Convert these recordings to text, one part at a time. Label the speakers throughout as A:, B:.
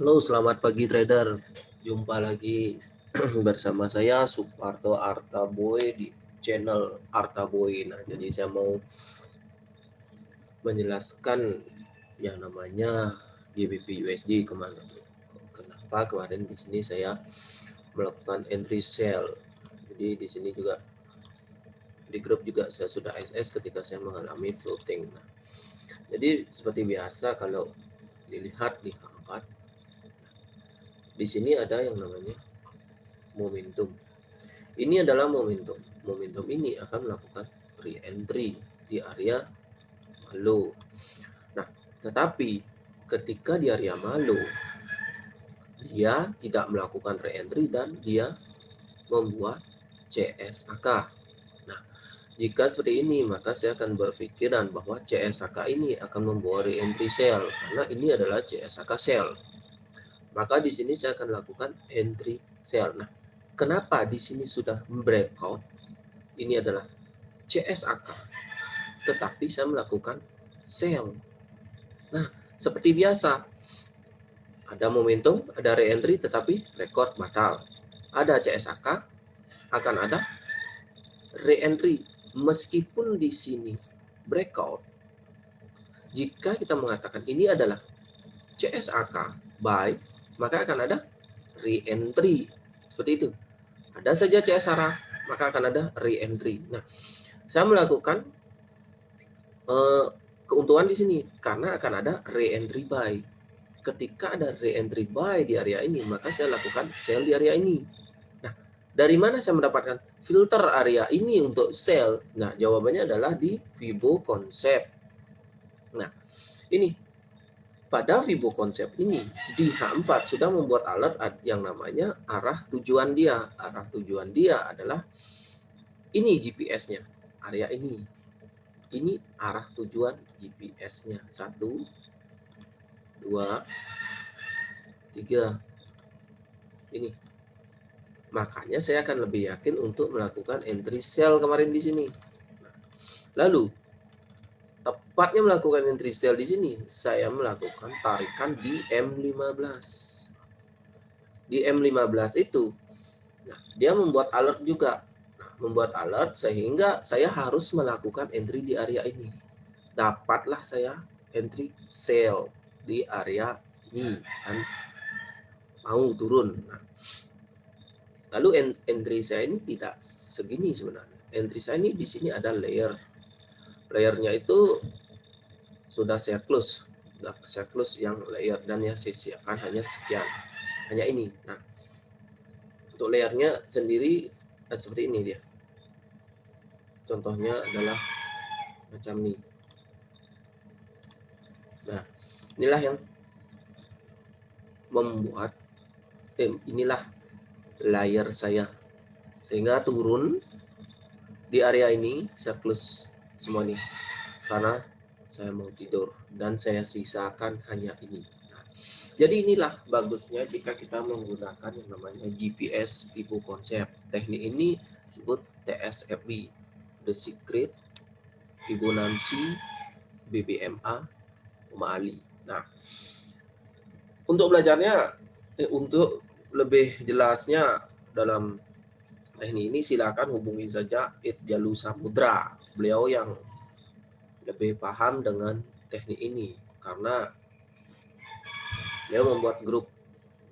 A: Halo, selamat pagi trader. Jumpa lagi bersama saya Suparto Artaboy di channel Artaboy. Nah, jadi saya mau menjelaskan yang namanya GBP USD kemana. Kenapa kemarin di sini saya melakukan entry sell. Jadi di sini juga di grup juga saya sudah SS ketika saya mengalami floating. Nah, jadi seperti biasa kalau dilihat di H4 di sini ada yang namanya momentum. Ini adalah momentum. Momentum ini akan melakukan re-entry di area low. Nah, tetapi ketika di area low, dia tidak melakukan re-entry dan dia membuat CSAK. Nah, jika seperti ini, maka saya akan berpikiran bahwa CSAK ini akan membawa re-entry sell karena ini adalah CSAK sell. Maka di sini saya akan lakukan entry sell. Nah, kenapa di sini sudah breakout? Ini adalah CSAK, tetapi saya melakukan sell. Nah, seperti biasa, ada momentum, ada re-entry, tetapi record batal. Ada CSAK, akan ada re-entry. Meskipun di sini breakout, jika kita mengatakan ini adalah CSAK buy, maka akan ada re-entry. Seperti itu. Ada saja CSAK, maka akan ada re-entry. Nah, saya melakukan keuntungan di sini karena akan ada re-entry buy. Ketika ada re-entry buy di area ini, maka saya lakukan sell di area ini. Nah, dari mana saya mendapatkan filter area ini untuk sell? Nah, jawabannya adalah di Fibo Concept. Nah, ini pada Fibo Concept ini di H4 sudah membuat alert yang namanya arah tujuan dia. Arah tujuan dia adalah ini GPS-nya, area ini. Ini arah tujuan GPS-nya. 1, 2, 3. Ini. Makanya saya akan lebih yakin untuk melakukan entry sell kemarin di sini. Lalu, tepatnya melakukan entry sell di sini, saya melakukan tarikan di M15. Di M15 itu, nah, dia membuat alert juga. Membuat alert sehingga saya harus melakukan entry di area ini. Dapatlah saya entry sell di area ini dan mau turun. Nah, lalu entry saya ini tidak segini sebenarnya. Entry saya ini di sini ada layer. Layernya itu sudah saya close. Sudah saya close yang layer dan yang saya siapkan hanya sekian. Hanya ini. Nah, untuk layernya sendiri seperti ini dia. Contohnya adalah macam ini. Nah, inilah yang membuat inilah layer saya sehingga turun di area ini saya close semua nih karena saya mau tidur dan saya sisakan hanya ini. Nah, jadi inilah bagusnya jika kita menggunakan yang namanya GPS Fibo Concept. Teknik ini disebut TSFB, The Secret Fibonacci BBMA O'Malley. Nah, untuk belajarnya untuk lebih jelasnya dalam teknik ini silakan hubungi saja Itjalu Samudra. Beliau yang lebih paham dengan teknik ini karena beliau membuat grup.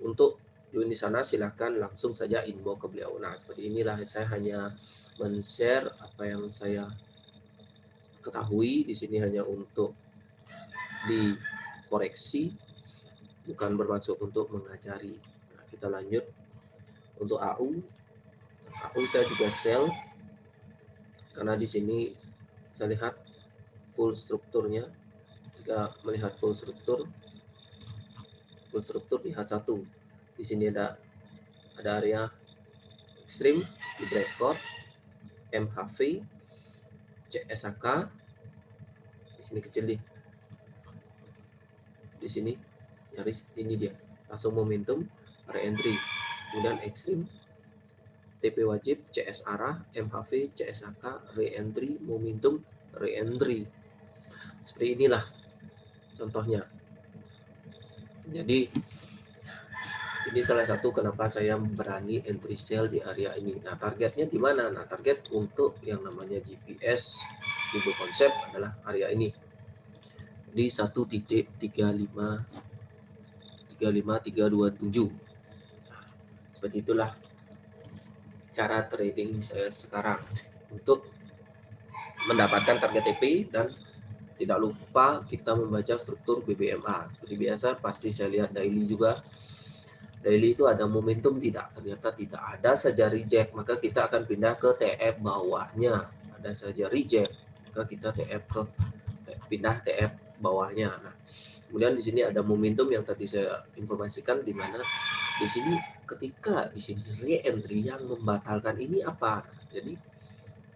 A: Untuk join di sana silakan langsung saja inbox ke beliau. Nah, seperti inilah saya hanya men-share apa yang saya ketahui di sini hanya untuk dikoreksi, bukan bermaksud untuk mengajari. Nah, kita lanjut untuk AU. AU saya juga sell karena di sini saya lihat full strukturnya. Jika melihat full struktur di H1, di sini ada area ekstrim di breakout, MHV, CSAK, di sini kecil nih, di sini nyaris ini dia langsung momentum re-entry, kemudian ekstrim, TP wajib, CS arah, MHV, CSAK, re-entry, momentum, re-entry. Seperti inilah contohnya. Jadi Ini salah satu kenapa saya berani entry sell di area ini. Nah, targetnya di mana? Nah, target untuk yang namanya GPS Fibo konsep adalah area ini di 1.3535327. Nah, seperti itulah cara trading saya sekarang untuk mendapatkan target TP, dan tidak lupa kita membaca struktur BBMA. Seperti biasa pasti saya lihat daily juga. Daily itu ada momentum tidak? Ternyata tidak ada saja reject, maka kita akan pindah ke TF bawahnya. Ada saja reject, maka kita pindah TF bawahnya. Nah, kemudian di sini ada momentum yang tadi saya informasikan, di mana di sini ketika di sini re-entry yang membatalkan ini apa? Jadi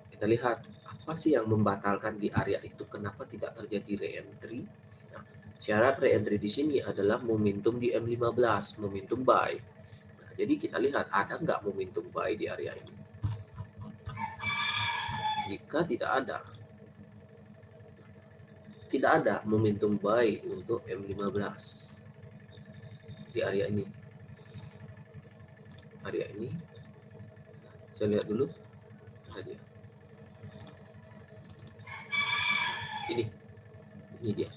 A: kita lihat apa sih yang membatalkan di area itu, kenapa tidak terjadi re-entry. Nah, syarat re-entry di sini adalah momentum di M15, momentum buy. Nah, jadi kita lihat ada nggak momentum buy di area ini. Jika tidak ada momentum buy untuk M15 di area ini. Saya lihat dulu. Ini dia.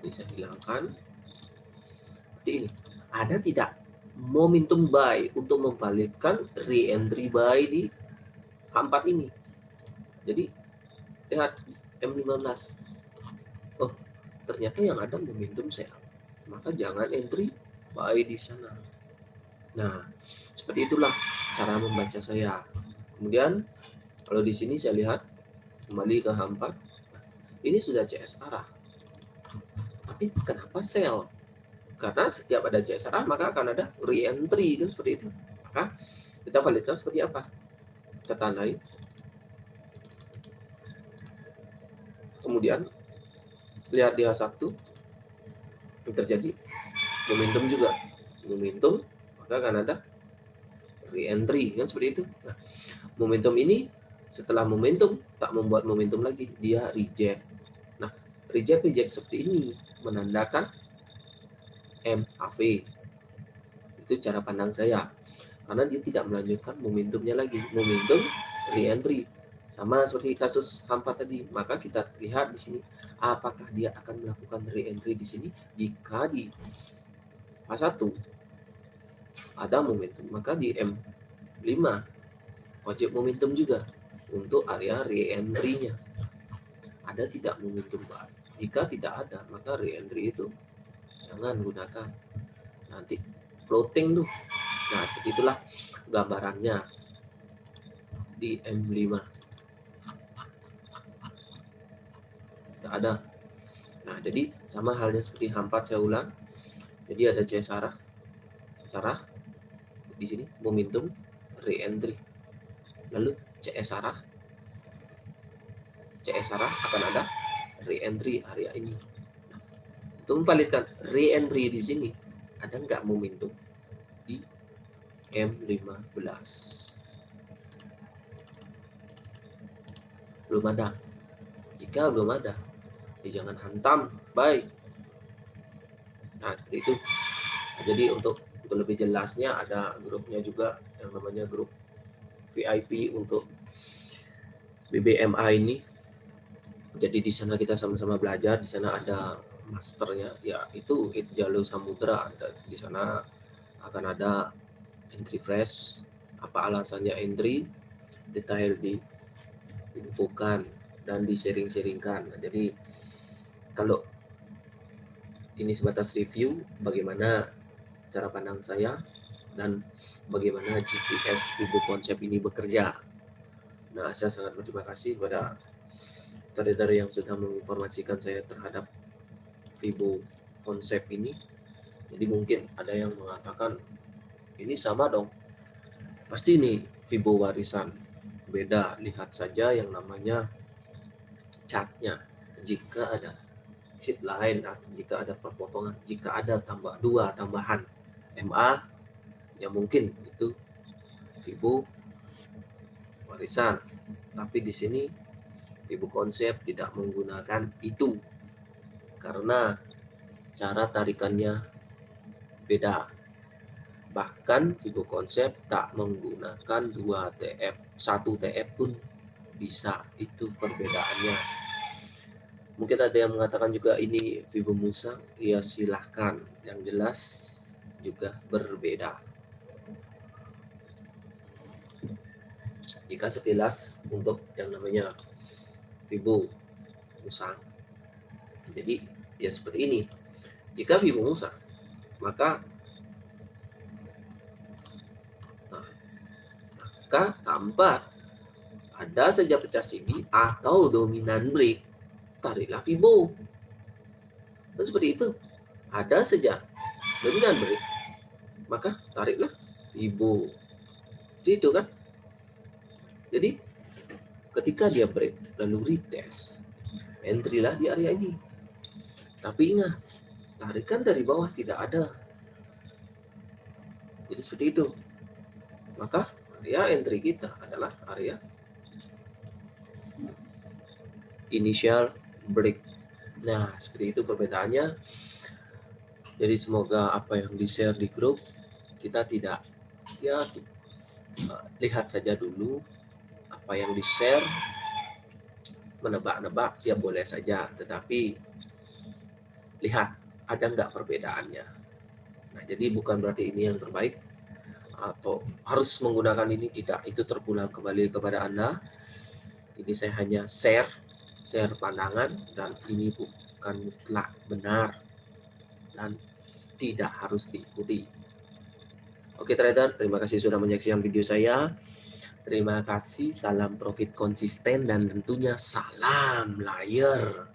A: Ini saya hilangkan. Seperti ini. Ada tidak momentum buy untuk memvalidkan re-entry buy di H4 ini? Jadi lihat M15. Oh, ternyata yang ada momentum sell. Maka jangan entry buy di sana. Nah, seperti itulah cara membaca saya. Kemudian kalau di sini saya lihat kembali ke H4, ini sudah CS arah. Tapi kenapa sell? Karena setiap ada CS arah maka akan ada re-entry, kan seperti itu. Maka kita validkan seperti apa? Kita tandai. Kemudian lihat di H1 yang terjadi momentum juga. Momentum, maka akan ada re-entry, kan seperti itu. Nah, momentum ini setelah momentum tak membuat momentum lagi, dia reject. Nah, reject seperti ini menandakan MAV. Itu cara pandang saya. Karena dia tidak melanjutkan momentumnya lagi. Momentum re-entry. Sama seperti kasus H4 tadi. Maka kita lihat di sini apakah dia akan melakukan re-entry di sini. Jika di H1 ada momentum, maka di M5 wajib momentum juga untuk area re-entry-nya. Ada tidak momentum, Pak? Jika tidak ada, maka re-entry itu jangan gunakan. Nanti floating tuh. Nah, seperti itulah gambarannya di M5. Tidak ada. Nah, jadi sama halnya seperti H4, saya ulang. Jadi ada CS arah di sini momentum re-entry. Lalu CS arah akan ada re-entry area ini. Nah, untuk memvalidkan re-entry di sini, ada nggak momentum di M15? Belum ada. Jika belum ada, ya jangan hantam, baik. Nah, seperti itu. Nah, jadi untuk lebih jelasnya ada grupnya juga yang namanya grup VIP untuk BBMA ini. Jadi di sana kita sama-sama belajar, di sana ada masternya, ya itu jalur samudra. Di sana akan ada entry fresh, apa alasannya entry, detail diinfokan dan di-sharing-sharingkan. Nah, jadi kalau ini sebatas review bagaimana cara pandang saya dan bagaimana GPS Fibo konsep ini bekerja. Nah, saya sangat berterima kasih kepada trader yang sudah menginformasikan saya terhadap Fibo konsep ini. Jadi mungkin ada yang mengatakan ini sama dong, pasti ini Fibo warisan. Beda, lihat saja yang namanya chartnya. Jika ada exit lain, jika ada perpotongan, jika ada tambahan MA, ya mungkin itu Fibo warisan. Tapi di sini Fibo konsep tidak menggunakan itu karena cara tarikannya beda. Bahkan Vibo konsep tak menggunakan 2 TF, 1 TF pun bisa. Itu perbedaannya. Mungkin ada yang mengatakan juga ini Vibo Musang, ya silahkan. Yang jelas juga berbeda. Jika sekilas untuk yang namanya Vibo Musang, jadi ya seperti ini. Jika Vibo Musang, maka tanpa ada saja pecah CD atau dominan break, tariklah Vibo. Dan seperti itu, ada saja dominan break, maka tariklah Vibo. Itu kan. Jadi ketika dia break lalu retest, entry lah di area ini. Tapi ingat, tarikan dari bawah tidak ada. Jadi seperti itu. Maka area entry kita adalah area initial break. Nah, seperti itu perbedaannya. Jadi semoga apa yang di-share di grup kita tidak lihat saja dulu apa yang di-share, menebak-nebak ya boleh saja, tetapi lihat ada nggak perbedaannya. Nah, jadi bukan berarti ini yang terbaik atau harus menggunakan ini, tidak, itu terpulang kembali kepada Anda. Ini saya hanya share pandangan, dan ini bukan mutlak benar dan tidak harus diikuti. Oke trader, terima kasih sudah menyaksikan video saya. Terima kasih, salam profit konsisten dan tentunya salam layar.